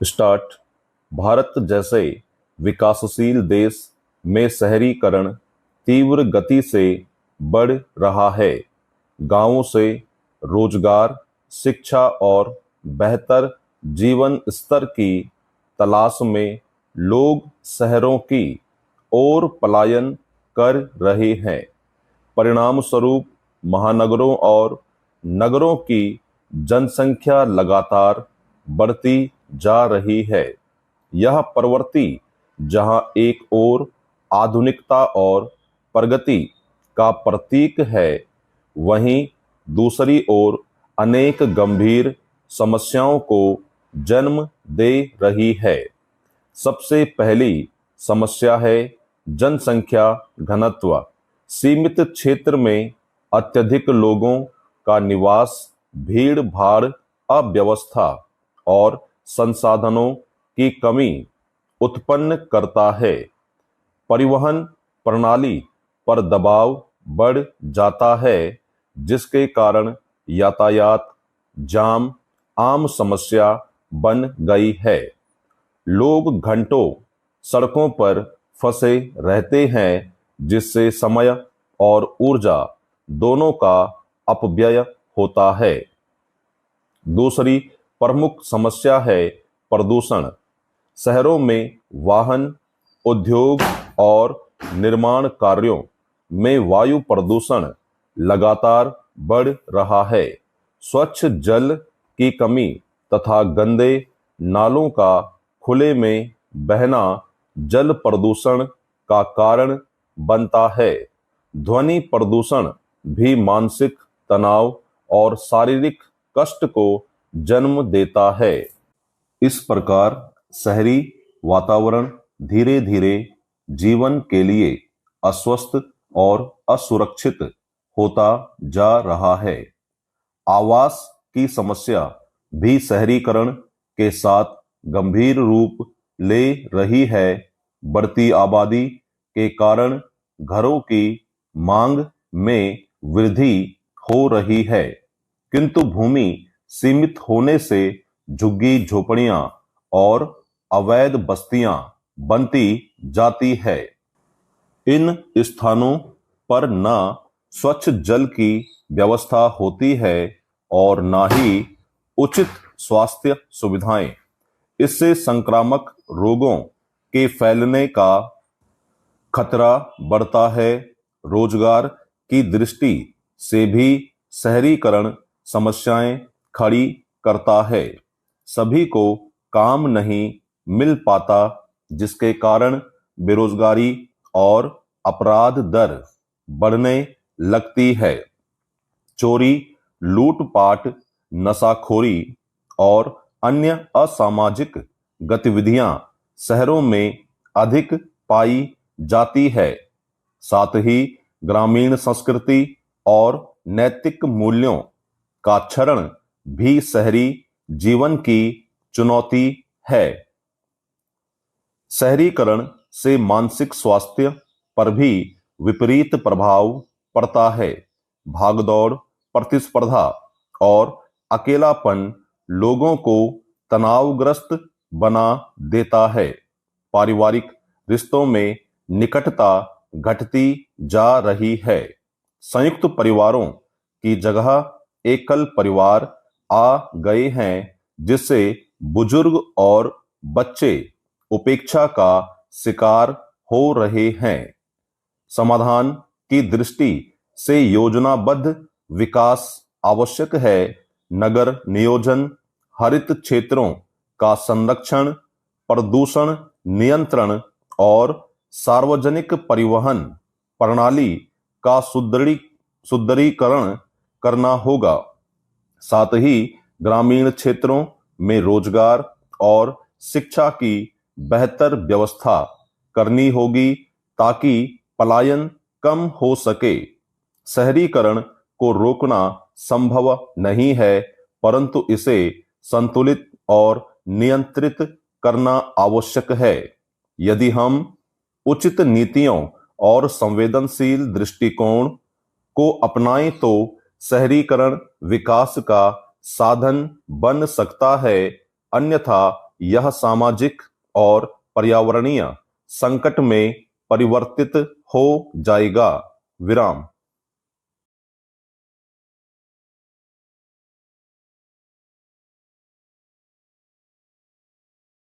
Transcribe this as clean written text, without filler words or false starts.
Start. Bharat जैसे विकासशील देश में शहरीकरण तीव्र गति से बढ़ रहा है। गांवों से रोजगार, शिक्षा और बेहतर जीवन स्तर की तलाश में लोग शहरों की ओर पलायन कर रहे हैं। परिणाम स्वरूप महानगरों और नगरों की जनसंख्या लगातार बढ़ती जा रही है। यह प्रवृत्ति जहां एक ओर आधुनिकता और प्रगति का प्रतीक है, वहीं दूसरी ओर अनेक गंभीर समस्याओं को जन्म दे रही है। सबसे पहली समस्या है जनसंख्या घनत्व। सीमित क्षेत्र में अत्यधिक लोगों का निवास भीड़ भाड़, अव्यवस्था और संसाधनों की कमी उत्पन्न करता है। परिवहन प्रणाली पर दबाव बढ़ जाता है, जिसके कारण यातायात जाम आम समस्या बन गई है। लोग घंटों सड़कों पर फंसे रहते हैं, जिससे समय और ऊर्जा दोनों का अपव्यय होता है। दूसरी प्रमुख समस्या है प्रदूषण। शहरों में वाहन, उद्योग और निर्माण कार्यों में वायु प्रदूषण लगातार बढ़ रहा है। स्वच्छ जल की कमी तथा गंदे नालों का खुले में बहना जल प्रदूषण का कारण बनता है। ध्वनि प्रदूषण भी मानसिक तनाव और शारीरिक कष्ट को जन्म देता है। इस प्रकार शहरी वातावरण धीरे धीरे जीवन के लिए अस्वस्थ और असुरक्षित होता जा रहा है। आवास की समस्या भी शहरीकरण के साथ गंभीर रूप ले रही है। बढ़ती आबादी के कारण घरों की मांग में वृद्धि हो रही है, किंतु भूमि सीमित होने से झुग्गी झोपड़ियां और अवैध बस्तियां बनती जाती है। इन स्थानों पर न स्वच्छ जल की व्यवस्था होती है और न ही उचित स्वास्थ्य सुविधाएं। इससे संक्रामक रोगों के फैलने का खतरा बढ़ता है। रोजगार की दृष्टि से भी शहरीकरण समस्याएं खड़ी करता है। सभी को काम नहीं मिल पाता, जिसके कारण बेरोजगारी और अपराध दर बढ़ने लगती है। चोरी, लूटपाट, नशाखोरी और अन्य असामाजिक गतिविधियां शहरों में अधिक पाई जाती है। साथ ही ग्रामीण संस्कृति और नैतिक मूल्यों का क्षरण भी शहरी जीवन की चुनौती है। शहरीकरण से मानसिक स्वास्थ्य पर भी विपरीत प्रभाव पड़ता है। भागदौड़, प्रतिस्पर्धा और अकेलापन लोगों को तनावग्रस्त बना देता है। पारिवारिक रिश्तों में निकटता घटती जा रही है। संयुक्त परिवारों की जगह एकल परिवार आ गए हैं, जिससे बुजुर्ग और बच्चे उपेक्षा का शिकार हो रहे हैं। समाधान की दृष्टि से योजनाबद्ध विकास आवश्यक है। नगर नियोजन, हरित क्षेत्रों का संरक्षण, प्रदूषण नियंत्रण और सार्वजनिक परिवहन प्रणाली का सुदृढ़ीकरण करना होगा। साथ ही ग्रामीण क्षेत्रों में रोजगार और शिक्षा की बेहतर व्यवस्था करनी होगी, ताकि पलायन कम हो सके। शहरीकरण को रोकना संभव नहीं है, परंतु इसे संतुलित और नियंत्रित करना आवश्यक है। यदि हम उचित नीतियों और संवेदनशील दृष्टिकोण को अपनाएं, तो शहरीकरण विकास का साधन बन सकता है। अन्यथा यह सामाजिक और पर्यावरणीय संकट में परिवर्तित हो जाएगा। विराम।